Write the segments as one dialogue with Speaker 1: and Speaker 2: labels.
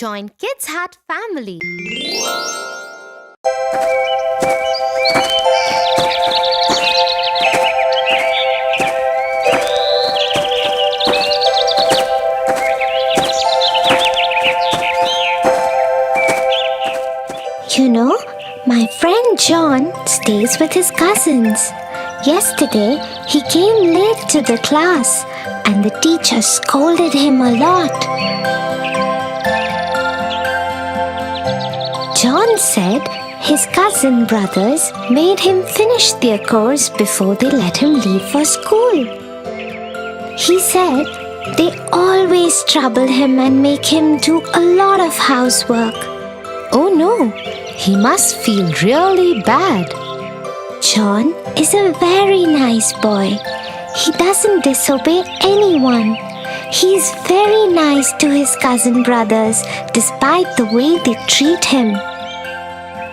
Speaker 1: Join Kids Hut family.
Speaker 2: You know, my friend John stays with his cousins. Yesterday, he came late to the class and the teacher scolded him a lot. John said his cousin brothers made him finish their course before they let him leave for school. He said they always trouble him and make him do a lot of housework.
Speaker 1: Oh no, he must feel really bad.
Speaker 2: John is a very nice boy. He doesn't disobey anyone. He's very nice to his cousin brothers despite the way they treat him.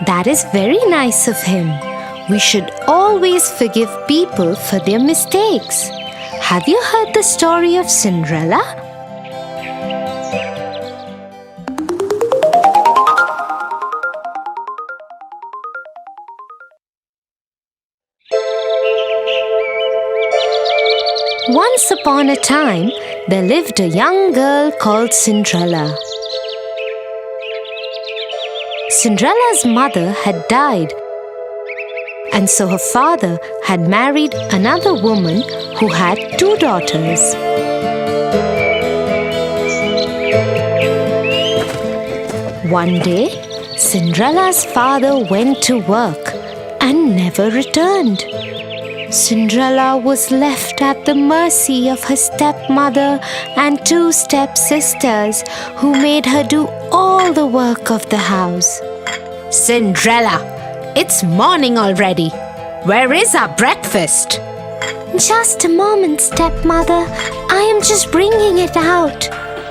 Speaker 1: That is very nice of him. We should always forgive people for their mistakes. Have you heard the story of Cinderella? Once upon a time, there lived a young girl called Cinderella. Cinderella's mother had died, and so her father had married another woman who had 2 daughters. One day, Cinderella's father went to work and never returned. Cinderella was left at the mercy of her stepmother and 2 stepsisters who made her do all the work of the house.
Speaker 3: Cinderella, it's morning already. Where is our breakfast?
Speaker 2: Just a moment, stepmother. I am just bringing it out.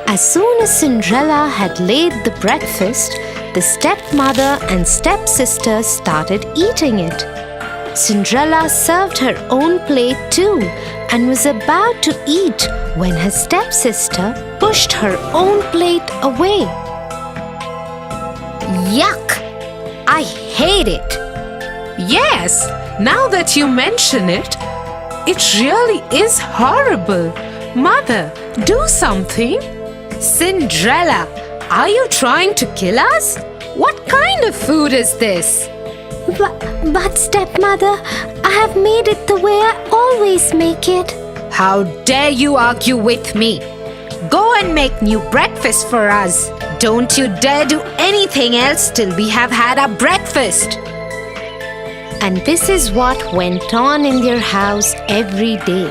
Speaker 1: As soon as Cinderella had laid the breakfast, the stepmother and stepsisters started eating it. Cinderella served her own plate too and was about to eat when her stepsister pushed her own plate away.
Speaker 3: Yuck! I hate it.
Speaker 4: Yes, now that you mention it, it really is horrible. Mother, do something.
Speaker 3: Cinderella, are you trying to kill us? What kind of food is this?
Speaker 2: But stepmother, I have made it the way I always make it.
Speaker 3: How dare you argue with me? Go and make new breakfast for us. Don't you dare do anything else till we have had our breakfast.
Speaker 1: And this is what went on in their house every day.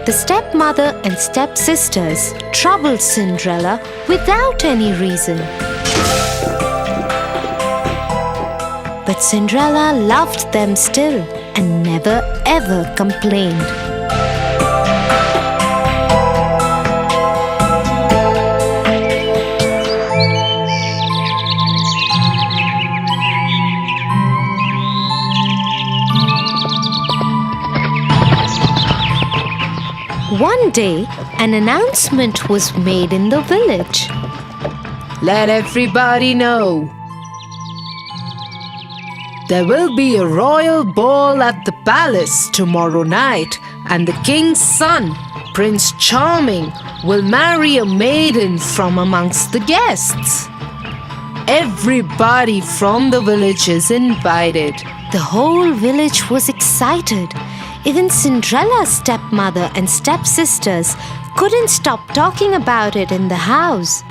Speaker 1: The stepmother and stepsisters troubled Cinderella without any reason. But Cinderella loved them still and never ever complained. One day, an announcement was made in the village.
Speaker 4: Let everybody know. There will be a royal ball at the palace tomorrow night, and the king's son, Prince Charming, will marry a maiden from amongst the guests. Everybody from the village is invited.
Speaker 1: The whole village was excited. Even Cinderella's stepmother and stepsisters couldn't stop talking about it in the house.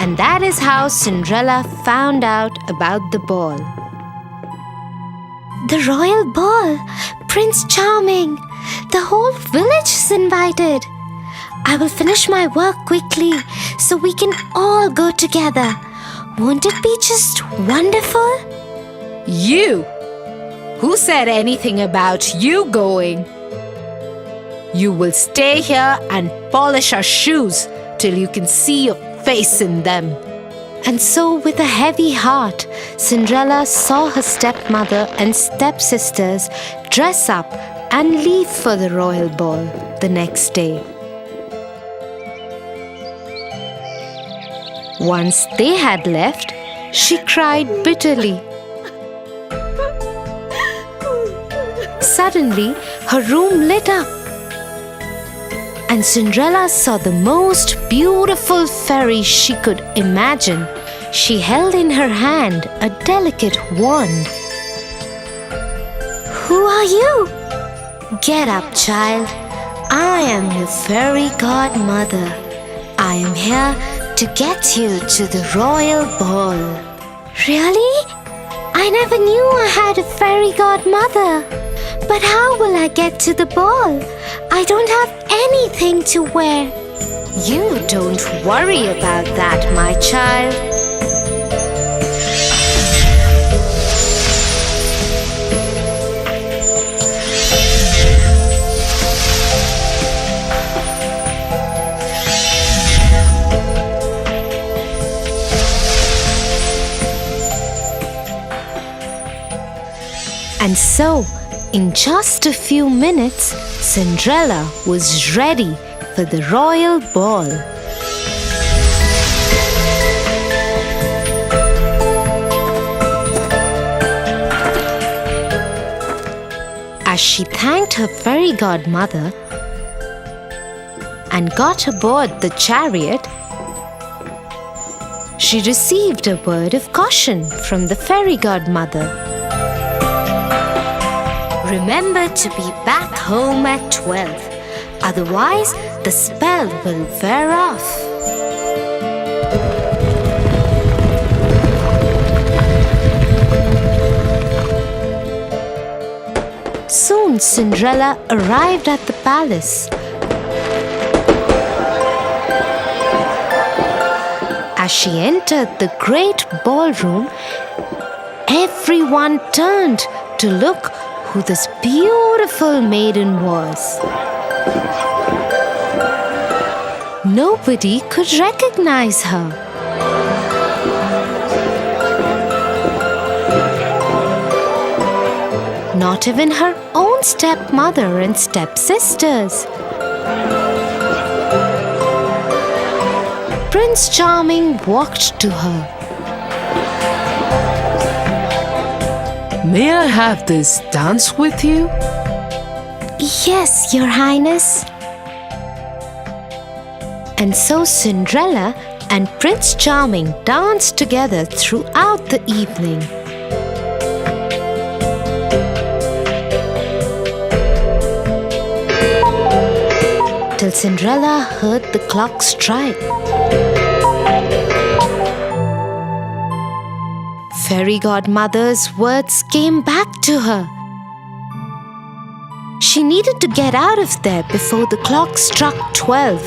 Speaker 1: And that is how Cinderella found out about the ball.
Speaker 2: The royal ball! Prince Charming! The whole village is invited. I will finish my work quickly so we can all go together. Won't it be just wonderful?
Speaker 3: You! Who said anything about you going? You will stay here and polish our shoes till you can see your face in them.
Speaker 1: And so, with a heavy heart, Cinderella saw her stepmother and stepsisters dress up and leave for the royal ball the next day. Once they had left, she cried bitterly. Suddenly, her room lit up, and Cinderella saw the most beautiful fairy she could imagine. She held in her hand a delicate wand.
Speaker 2: Who are you?
Speaker 1: Get up, child. I am your fairy godmother. I am here to get you to the royal ball.
Speaker 2: Really? I never knew I had a fairy godmother. But how will I get to the ball? I don't have anything to wear.
Speaker 1: You don't worry about that, my child. And so, in just a few minutes, Cinderella was ready for the royal ball. As she thanked her fairy godmother and got aboard the chariot, she received a word of caution from the fairy godmother. Remember to be back home at 12, otherwise the spell will wear off. Soon Cinderella arrived at the palace. As she entered the great ballroom, everyone turned to look who this beautiful maiden was. Nobody could recognize her. Not even her own stepmother and stepsisters. Prince Charming walked to her.
Speaker 4: May I have this dance with you?
Speaker 2: Yes, Your Highness.
Speaker 1: And so Cinderella and Prince Charming danced together throughout the evening. Till Cinderella heard the clock strike. Fairy godmother's words came back to her. She needed to get out of there before the clock struck 12.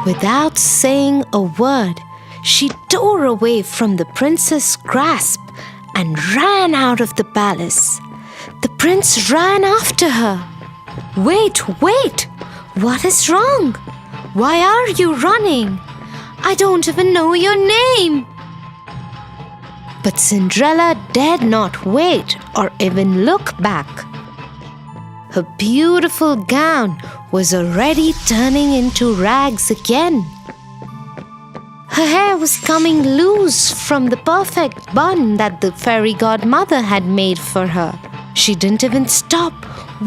Speaker 1: Without saying a word, she tore away from the prince's grasp and ran out of the palace. The prince ran after her. "Wait, wait! What is wrong? Why are you running? I don't even know your name." But Cinderella dared not wait or even look back. Her beautiful gown was already turning into rags again. Her hair was coming loose from the perfect bun that the fairy godmother had made for her. She didn't even stop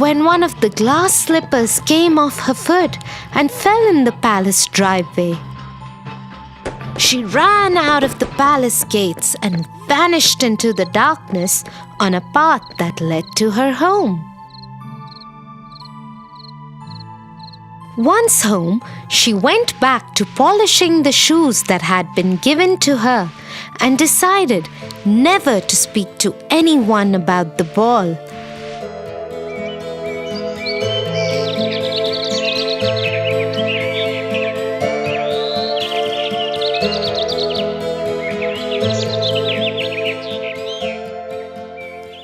Speaker 1: when one of the glass slippers came off her foot and fell in the palace driveway. She ran out of the palace gates and vanished into the darkness on a path that led to her home. Once home, she went back to polishing the shoes that had been given to her and decided never to speak to anyone about the ball.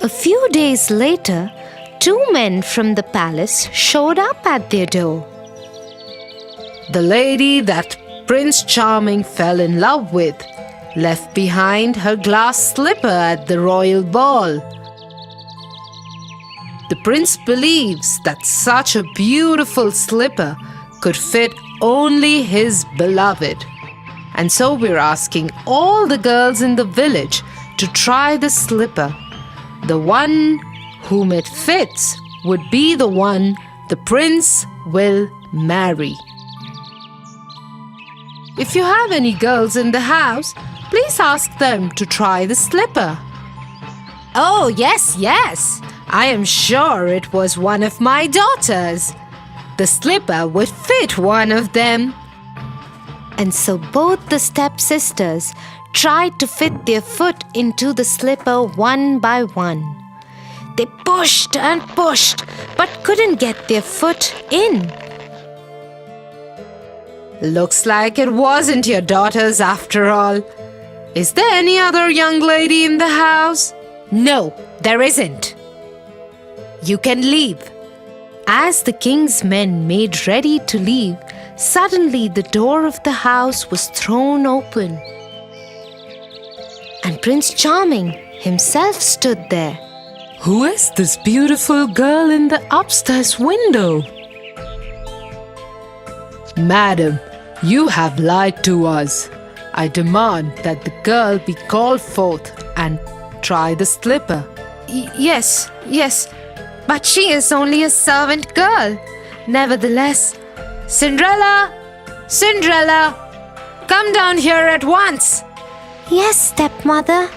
Speaker 1: A few days later, 2 men from the palace showed up at their door.
Speaker 4: The lady that Prince Charming fell in love with left behind her glass slipper at the royal ball. The prince believes that such a beautiful slipper could fit only his beloved. And so we're asking all the girls in the village to try the slipper. The one whom it fits would be the one the prince will marry. If you have any girls in the house, please ask them to try the slipper.
Speaker 3: Oh, yes, yes. I am sure it was one of my daughters. The slipper would fit one of them.
Speaker 1: And so both the stepsisters tried to fit their foot into the slipper one by one. They pushed and pushed, but couldn't get their foot in.
Speaker 4: Looks like it wasn't your daughters after all. Is there any other young lady in the house?
Speaker 3: No, there isn't. You can leave.
Speaker 1: As the king's men made ready to leave, suddenly the door of the house was thrown open. And Prince Charming himself stood there.
Speaker 4: Who is this beautiful girl in the upstairs window? Madam, you have lied to us. I demand that the girl be called forth and try the slipper.
Speaker 1: Yes, but she is only a servant girl. Nevertheless,
Speaker 3: Cinderella! Cinderella! Come down here at once!
Speaker 2: Yes, stepmother.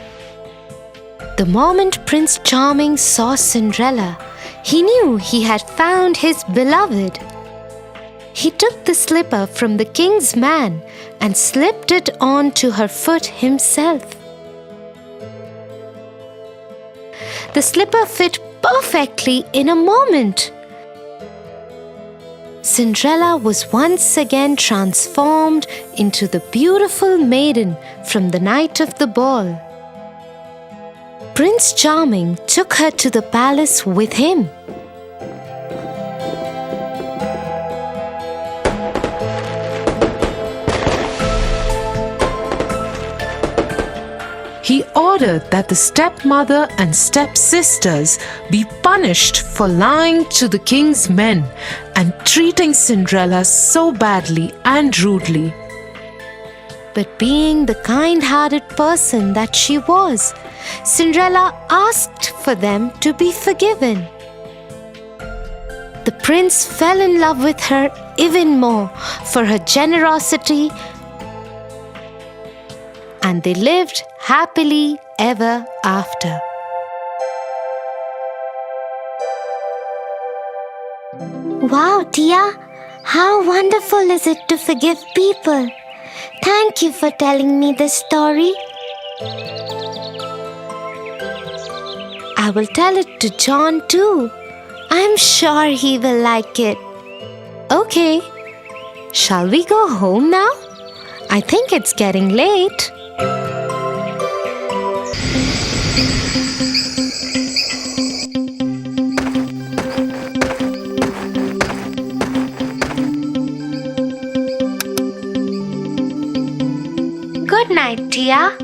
Speaker 1: the moment Prince Charming saw Cinderella, he knew he had found his beloved. He took the slipper from the king's man and slipped it on to her foot himself. The slipper fit perfectly in a moment. Cinderella was once again transformed into the beautiful maiden from the night of the ball. Prince Charming took her to the palace with him.
Speaker 4: He ordered that the stepmother and stepsisters be punished for lying to the king's men and treating Cinderella so badly and rudely.
Speaker 1: But being the kind-hearted person that she was, Cinderella asked for them to be forgiven. The prince fell in love with her even more for her generosity, and they lived happily ever after.
Speaker 2: Wow, Tia, how wonderful is it to forgive people? Thank you for telling me this story.
Speaker 1: I will tell it to John too. I'm sure he will like it. Okay, shall we go home now? I think it's getting late.
Speaker 2: Good night, Tia.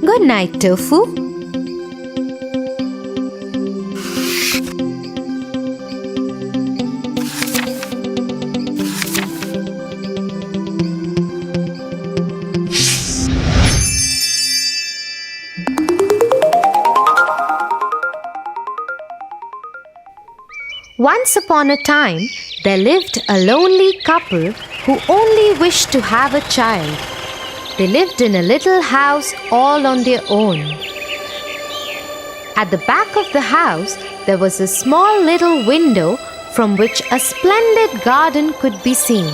Speaker 1: Good night, Tofu. Once upon a time, there lived a lonely couple who only wished to have a child. They lived in a little house all on their own. At the back of the house, there was a small little window from which a splendid garden could be seen.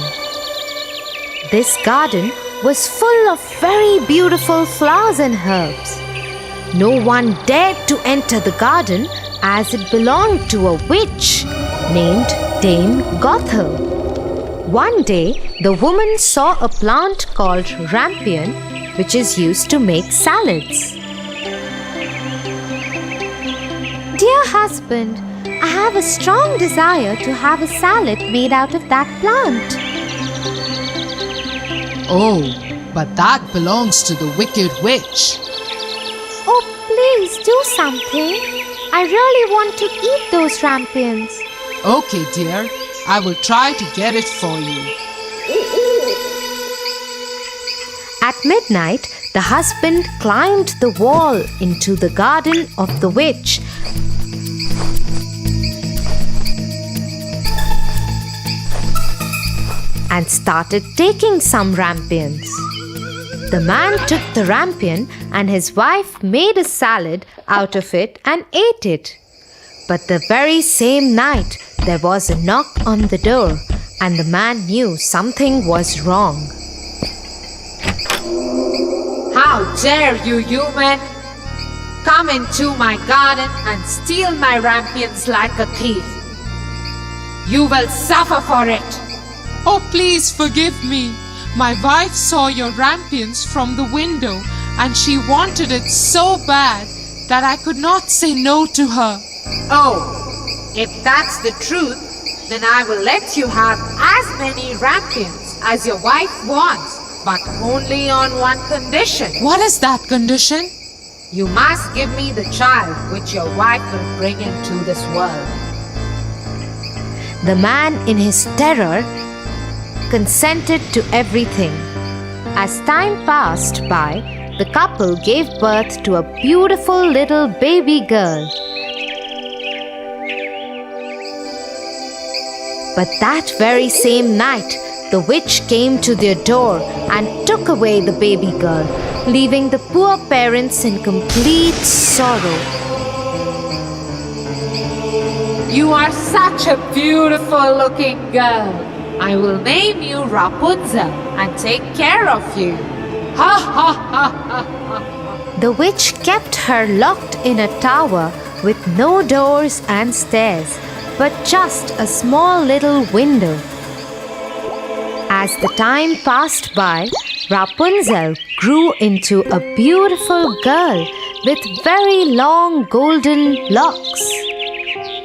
Speaker 1: This garden was full of very beautiful flowers and herbs. No one dared to enter the garden as it belonged to a witch named Dame Gothel. One day, the woman saw a plant called rampion, which is used to make salads.
Speaker 2: Dear husband, I have a strong desire to have a salad made out of that plant.
Speaker 5: Oh, but that belongs to the wicked witch.
Speaker 2: Oh, please do something. I really want to eat those rampions.
Speaker 5: Okay, dear, I will try to get it for you.
Speaker 1: At midnight, the husband climbed the wall into the garden of the witch and started taking some rampions. The man took the rampion and his wife made a salad out of it and ate it. But the very same night, there was a knock on the door and the man knew something was wrong.
Speaker 3: How dare you, human! Come into my garden and steal my rampions like a thief. You will suffer for it.
Speaker 5: Oh, please forgive me. My wife saw your rampions from the window and she wanted it so bad that I could not say no to her.
Speaker 3: Oh, if that's the truth, then I will let you have as many rampions as your wife wants, but only on one condition.
Speaker 5: What is that condition?
Speaker 3: You must give me the child which your wife will bring into this world.
Speaker 1: The man, in his terror, consented to everything. As time passed by, the couple gave birth to a beautiful little baby girl. But that very same night, the witch came to their door and took away the baby girl, leaving the poor parents in complete sorrow.
Speaker 3: You are such a beautiful looking girl. I will name you Rapunzel and take care of you. Ha ha ha ha ha.
Speaker 1: The witch kept her locked in a tower with no doors and stairs, but just a small little window. As the time passed by, Rapunzel grew into a beautiful girl with very long golden locks.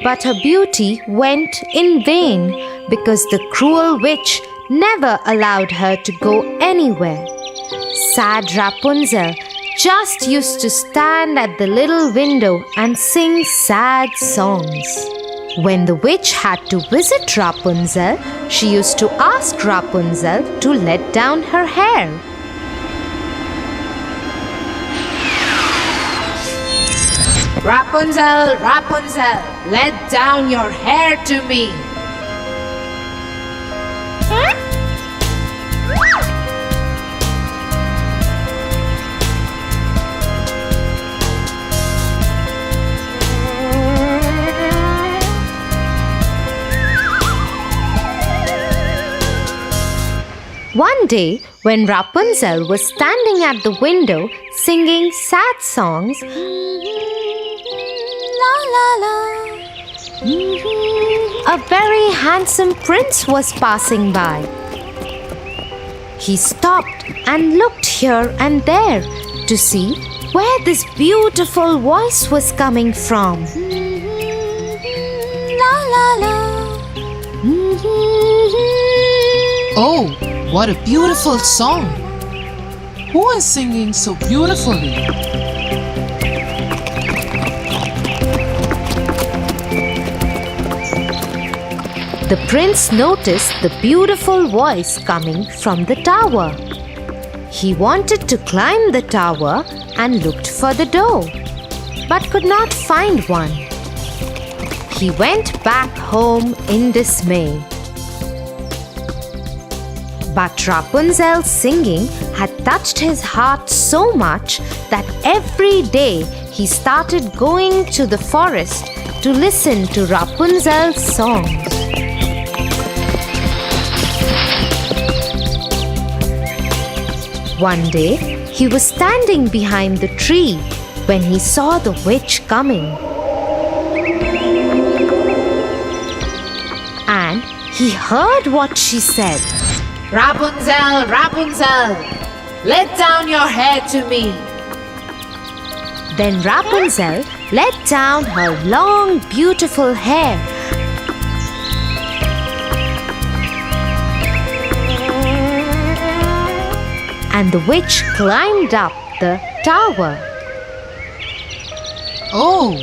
Speaker 1: But her beauty went in vain because the cruel witch never allowed her to go anywhere. Sad Rapunzel just used to stand at the little window and sing sad songs. When the witch had to visit Rapunzel, she used to ask Rapunzel to let down her hair.
Speaker 3: Rapunzel, Rapunzel, let down your hair to me.
Speaker 1: One day, when Rapunzel was standing at the window singing sad songs, a very handsome prince was passing by. He stopped and looked here and there to see where this beautiful voice was coming from.
Speaker 5: Oh, what a beautiful song! Who is singing so beautifully?
Speaker 1: The prince noticed the beautiful voice coming from the tower. He wanted to climb the tower and looked for the door, but could not find one. He went back home in dismay. But Rapunzel's singing had touched his heart so much that every day he started going to the forest to listen to Rapunzel's songs. One day, he was standing behind the tree when he saw the witch coming. And he heard what she said.
Speaker 3: Rapunzel, Rapunzel, let down your hair to me.
Speaker 1: Then Rapunzel let down her long, beautiful hair. And the witch climbed up the tower.
Speaker 5: Oh,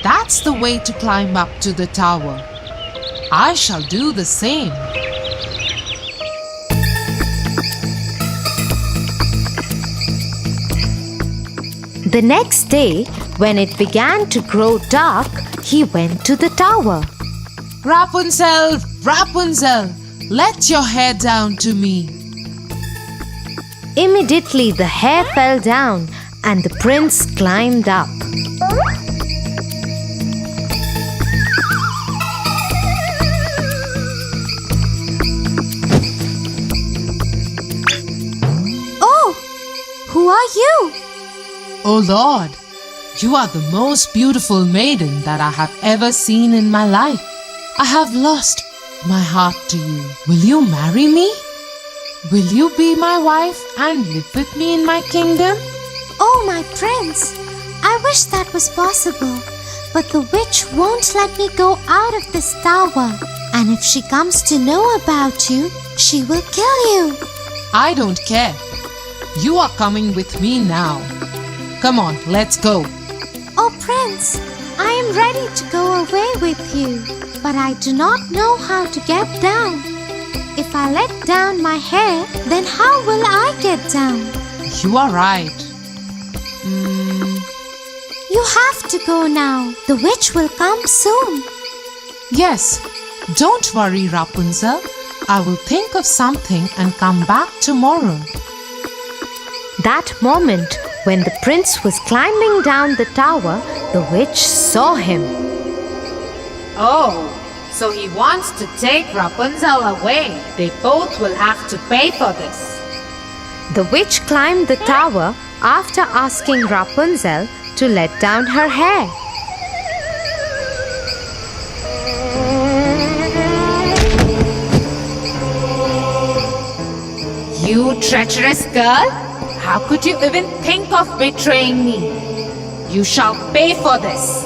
Speaker 5: that's the way to climb up to the tower. I shall do the same.
Speaker 1: The next day, when it began to grow dark, he went to the tower.
Speaker 5: Rapunzel, Rapunzel, let your hair down to me.
Speaker 1: Immediately the hair fell down and the prince climbed up.
Speaker 2: Oh, who are you?
Speaker 5: Oh Lord, you are the most beautiful maiden that I have ever seen in my life. I have lost my heart to you. Will you marry me? Will you be my wife and live with me in my kingdom?
Speaker 2: Oh, my prince, I wish that was possible. But the witch won't let me go out of this tower. And if she comes to know about you, she will kill you.
Speaker 5: I don't care. You are coming with me now. Come on, let's go.
Speaker 2: Oh, prince, I am ready to go away with you. But I do not know how to get down. If I let down my hair, then how will I get down?
Speaker 5: You are right.
Speaker 2: You have to go now. The witch will come soon.
Speaker 5: Yes, don't worry, Rapunzel. I will think of something and come back tomorrow.
Speaker 1: That moment, when the prince was climbing down the tower, the witch saw him.
Speaker 3: Oh, so he wants to take Rapunzel away. They both will have to pay for this.
Speaker 1: The witch climbed the tower after asking Rapunzel to let down her hair.
Speaker 3: You treacherous girl! How could you even think of betraying me? You shall pay for this.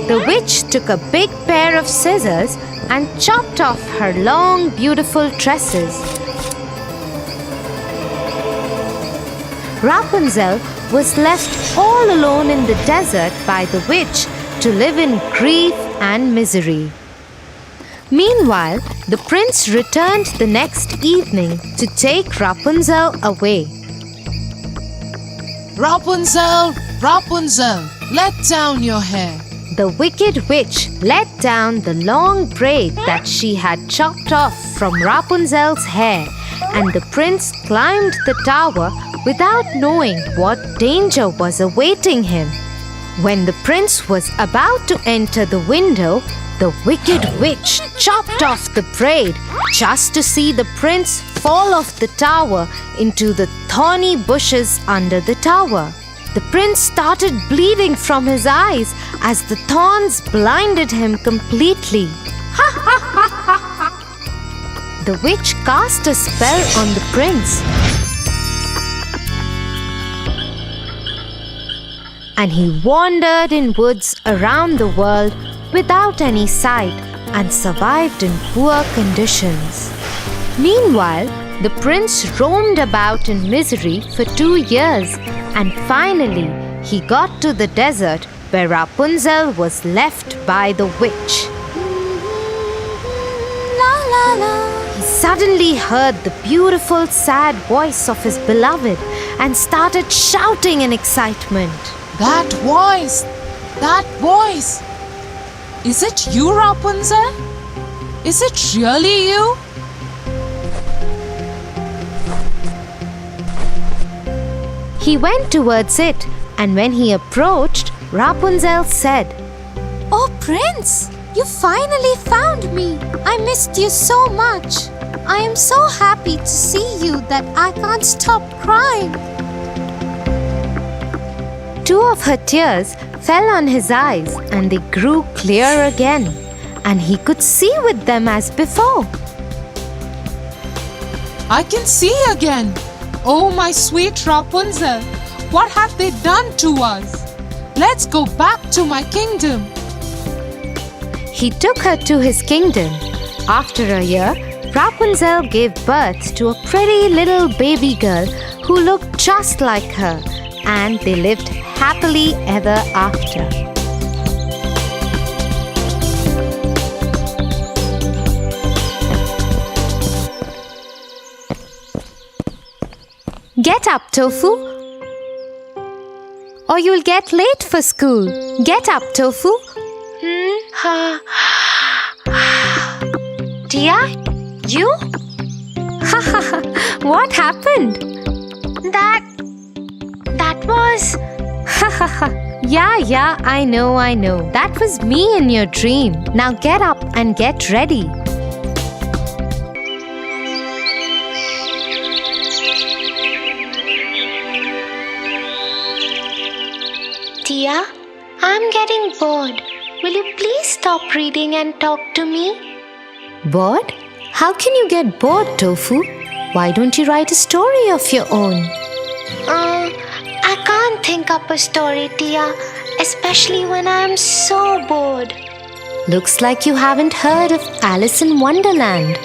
Speaker 1: The witch took a big pair of scissors and chopped off her long, beautiful tresses. Rapunzel was left all alone in the desert by the witch to live in grief and misery. Meanwhile, the prince returned the next evening to take Rapunzel away.
Speaker 5: Rapunzel, Rapunzel, let down your hair.
Speaker 1: The wicked witch let down the long braid that she had chopped off from Rapunzel's hair, and the prince climbed the tower without knowing what danger was awaiting him. When the prince was about to enter the window, the wicked witch chopped off the braid just to see the prince fall off the tower into the thorny bushes under the tower. The prince started bleeding from his eyes as the thorns blinded him completely. The witch cast a spell on the prince, and he wandered in woods around the world without any sight and survived in poor conditions. Meanwhile, the prince roamed about in misery for 2 years, and finally he got to the desert where Rapunzel was left by the witch.
Speaker 2: La la la.
Speaker 1: He suddenly heard the beautiful, sad voice of his beloved and started shouting in excitement.
Speaker 5: That voice! That voice! Is it you, Rapunzel? Is it really you?
Speaker 1: He went towards it, and when he approached, Rapunzel said,
Speaker 2: Oh, Prince, you finally found me. I missed you so much. I am so happy to see you that I can't stop crying.
Speaker 1: 2 of her tears fell on his eyes, and they grew clear again, and he could see with them as before.
Speaker 5: I can see again. Oh, my sweet Rapunzel, what have they done to us? Let's go back to my kingdom.
Speaker 1: He took her to his kingdom. After a year, Rapunzel gave birth to a pretty little baby girl who looked just like her, and they lived happily ever after. Get up, Tofu. or you'll get late for school. Get up, Tofu. Tia, you? What happened?
Speaker 2: That was...
Speaker 1: Yeah, I know. That was me in your dream. Now get up and get ready.
Speaker 2: Tia, I'm getting bored. Will you please stop reading and talk to me?
Speaker 1: Bored? How can you get bored, Tofu? Why don't you write a story of your own?
Speaker 2: I can't think up a story, Tia, especially when I'm so bored.
Speaker 1: Looks like you haven't heard of Alice in Wonderland.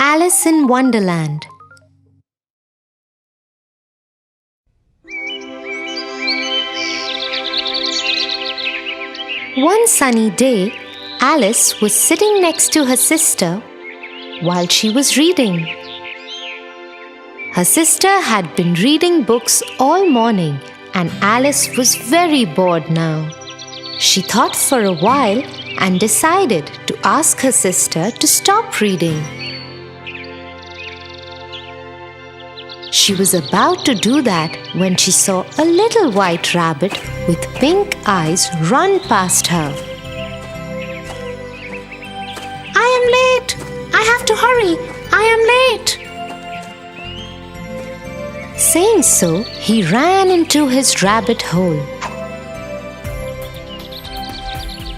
Speaker 1: Alice in Wonderland. One sunny day, Alice was sitting next to her sister while she was reading. Her sister had been reading books all morning and Alice was very bored now. She thought for a while and decided to ask her sister to stop reading. She was about to do that when she saw a little white rabbit with pink eyes run past her.
Speaker 2: I am late. I have to hurry. I am late.
Speaker 1: Saying so, he ran into his rabbit hole.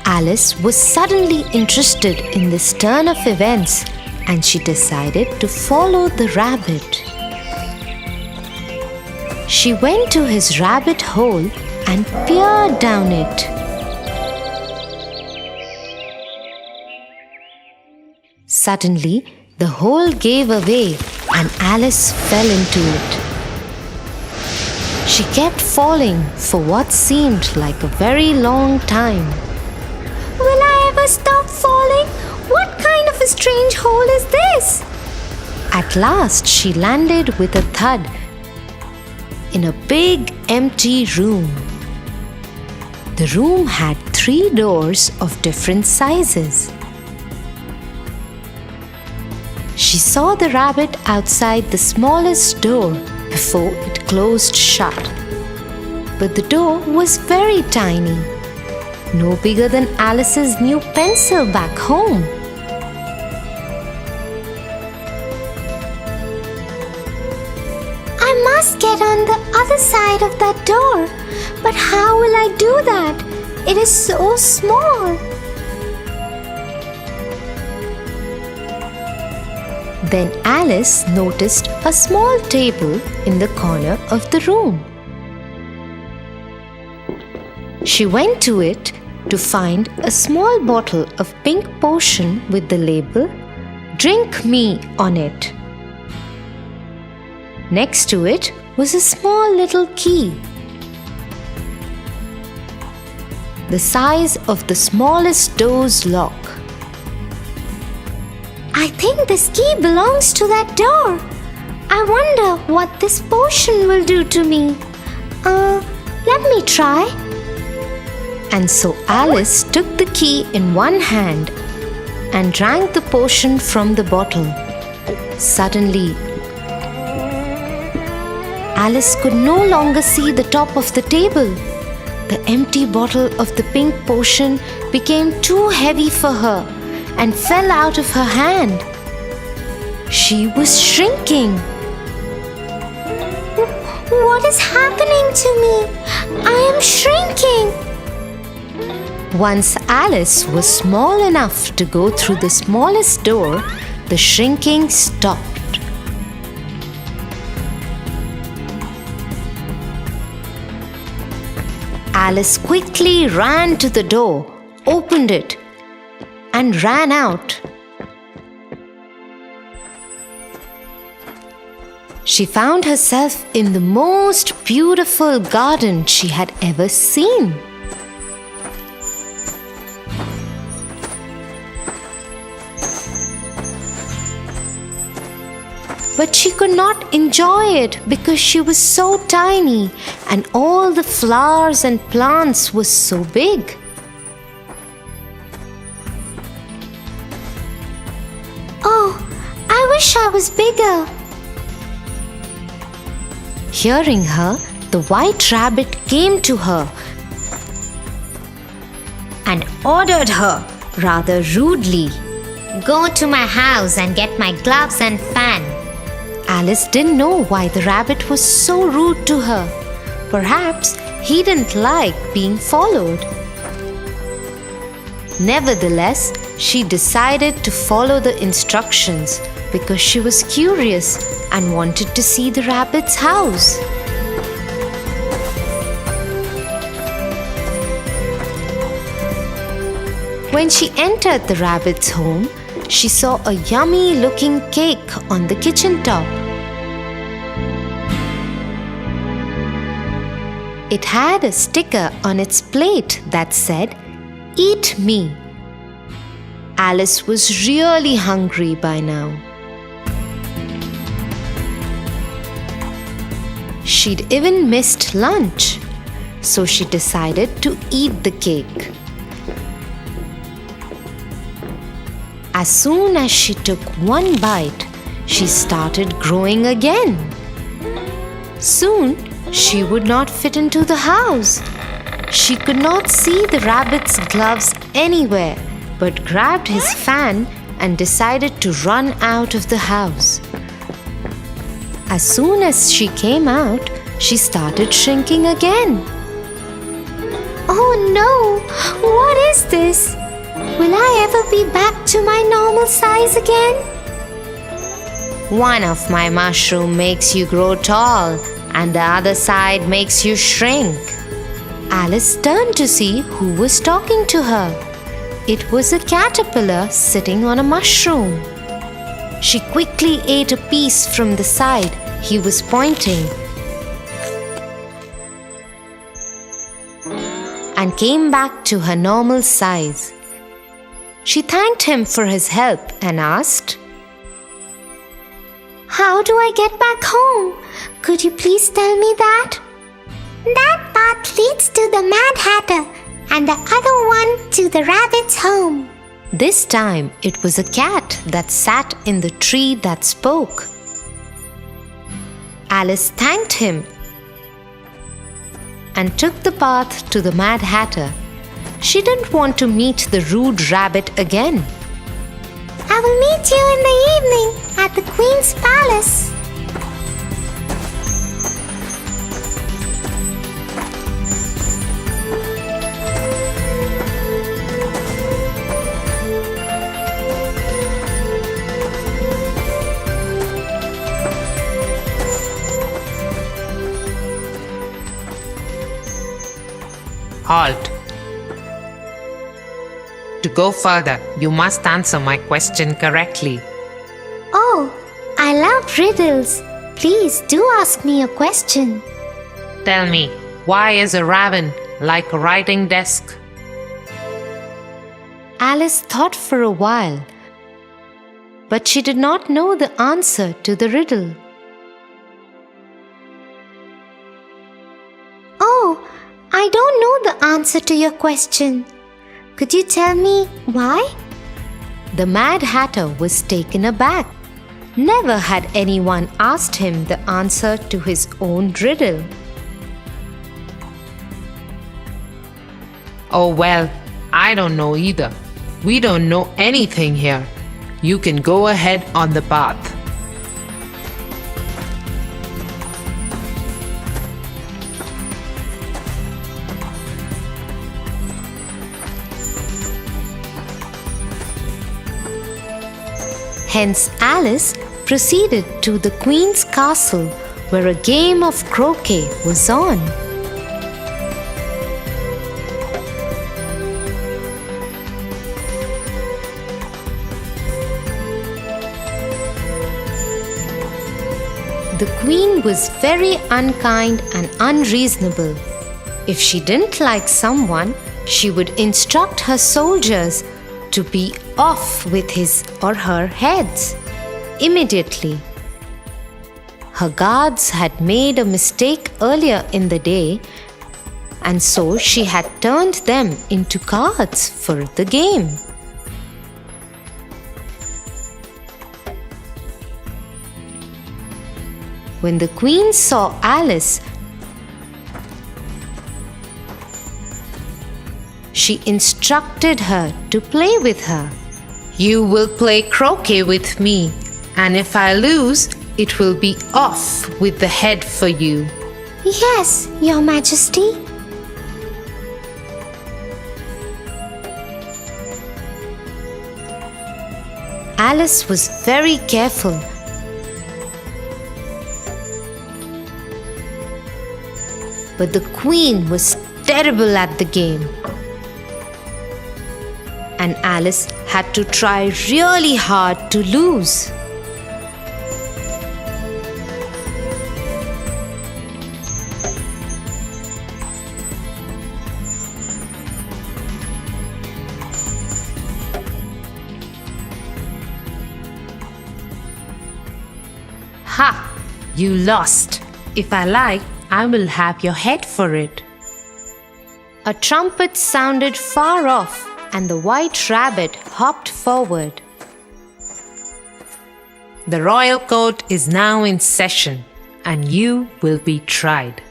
Speaker 1: Alice was suddenly interested in this turn of events and she decided to follow the rabbit. She went to his rabbit hole and peered down it. Suddenly, the hole gave away and Alice fell into it. She kept falling for what seemed like a very long time.
Speaker 2: Will I ever stop falling? What kind of a strange hole is this?
Speaker 1: At last, she landed with a thud in a big empty room. The room had 3 doors of different sizes. She saw the rabbit outside the smallest door before it closed shut. But the door was very tiny, no bigger than Alice's new pencil back home.
Speaker 2: I must get on the other side of that door. But how will I do that? It is so small.
Speaker 1: Then Alice noticed a small table in the corner of the room. She went to it to find a small bottle of pink potion with the label "Drink Me" on it. Next to it was a small little key, the size of the smallest door's lock.
Speaker 2: I think this key belongs to that door. I wonder what this potion will do to me. Let me try.
Speaker 1: And so Alice took the key in one hand and drank the potion from the bottle. Suddenly, Alice could no longer see the top of the table. The empty bottle of the pink potion became too heavy for her and fell out of her hand. She was shrinking.
Speaker 2: What is happening to me? I am shrinking.
Speaker 1: Once Alice was small enough to go through the smallest door, the shrinking stopped. Alice quickly ran to the door, opened it, and ran out. She found herself in the most beautiful garden she had ever seen. But she could not enjoy it because she was so tiny and all the flowers and plants were so big.
Speaker 2: Oh, I wish I was bigger.
Speaker 1: Hearing her, the white rabbit came to her and ordered her rather rudely.
Speaker 2: Go to my house and get my gloves and fan.
Speaker 1: Alice didn't know why the rabbit was so rude to her. Perhaps he didn't like being followed. Nevertheless, she decided to follow the instructions because she was curious and wanted to see the rabbit's house. When she entered the rabbit's home, she saw a yummy-looking cake on the kitchen top. It had a sticker on its plate that said, "Eat me." Alice was really hungry by now. She'd even missed lunch, so she decided to eat the cake. As soon as she took one bite, she started growing again. Soon, she would not fit into the house. She could not see the rabbit's gloves anywhere, but grabbed his fan and decided to run out of the house. As soon as she came out, she started shrinking again.
Speaker 2: Oh no! What is this? Will I ever be back to my normal size again?
Speaker 1: One of my mushrooms makes you grow tall, and the other side makes you shrink. Alice turned to see who was talking to her. It was a caterpillar sitting on a mushroom. She quickly ate a piece from the side he was pointing and came back to her normal size. She thanked him for his help and asked,
Speaker 2: How do I get back home? Could you please tell me that? That path leads to the Mad Hatter and the other one to the rabbit's home.
Speaker 1: This time it was a cat that sat in the tree that spoke. Alice thanked him and took the path to the Mad Hatter. She didn't want to meet the rude rabbit again.
Speaker 2: I will meet you in the evening at the Queen's palace.
Speaker 5: Halt. To go further, you must answer my question correctly.
Speaker 2: Oh, I love riddles. Please do ask me a question.
Speaker 5: Tell me, why is a raven like a writing desk?
Speaker 1: Alice thought for a while, but she did not know the answer to the riddle.
Speaker 2: Oh, I don't know the answer to your question. Could you tell me why?
Speaker 1: The Mad Hatter was taken aback. Never had anyone asked him the answer to his own riddle.
Speaker 5: Oh well, I don't know either. We don't know anything here. You can go ahead on the path.
Speaker 1: Hence, Alice proceeded to the Queen's castle where a game of croquet was on. The Queen was very unkind and unreasonable. If she didn't like someone, she would instruct her soldiers to be off with his or her heads immediately. Her guards had made a mistake earlier in the day, and so she had turned them into cards for the game. When the queen saw Alice, she instructed her to play with her.
Speaker 4: You will play croquet with me, and if I lose, it will be off with the head for you.
Speaker 2: Yes, Your Majesty.
Speaker 1: Alice was very careful. But the queen was terrible at the game. And Alice had to try really hard to lose.
Speaker 4: Ha! You lost. If I like, I will have your head for it.
Speaker 1: A trumpet sounded far off, and the white rabbit hopped forward.
Speaker 4: The royal court is now in session, and you will be tried.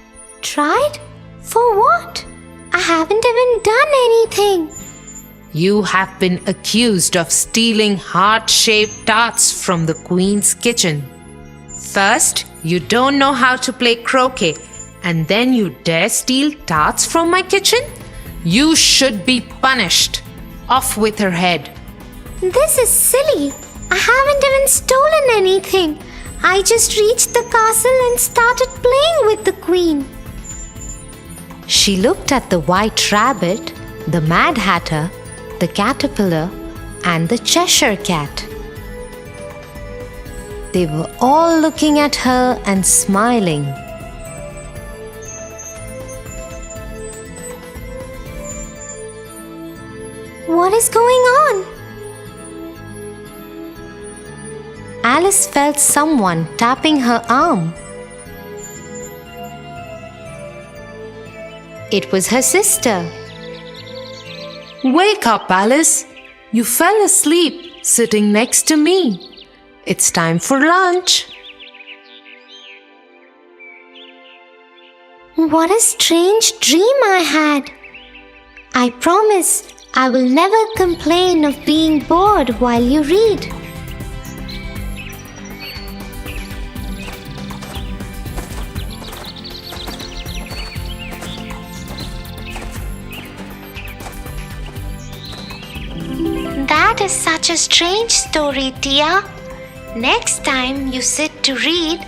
Speaker 2: Tried? For what? I haven't even done anything.
Speaker 4: You have been accused of stealing heart-shaped tarts from the queen's kitchen. First, you don't know how to play croquet, and then you dare steal tarts from my kitchen? You should be punished. Off with her head.
Speaker 2: This is silly. I haven't even stolen anything. I just reached the castle and started playing with the queen.
Speaker 1: She looked at the white rabbit, the Mad Hatter, the caterpillar, and the Cheshire cat. They were all looking at her and smiling.
Speaker 2: What is going on?
Speaker 1: Alice felt someone tapping her arm. It was her sister.
Speaker 4: Wake up, Alice. You fell asleep sitting next to me. It's time for lunch.
Speaker 2: What a strange dream I had. I promise I will never complain of being bored while you read. That is such a strange story, Tia. Next time you sit to read,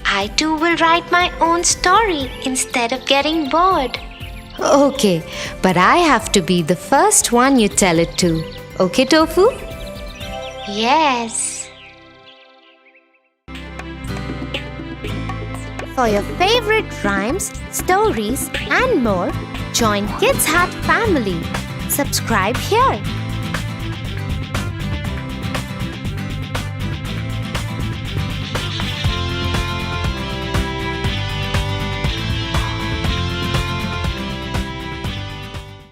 Speaker 2: I too will write my own story instead of getting bored.
Speaker 1: Okay, but I have to be the first one you tell it to. Okay, Tofu?
Speaker 2: Yes.
Speaker 1: For your favorite rhymes, stories, and more, join Kids Hut family. Subscribe here.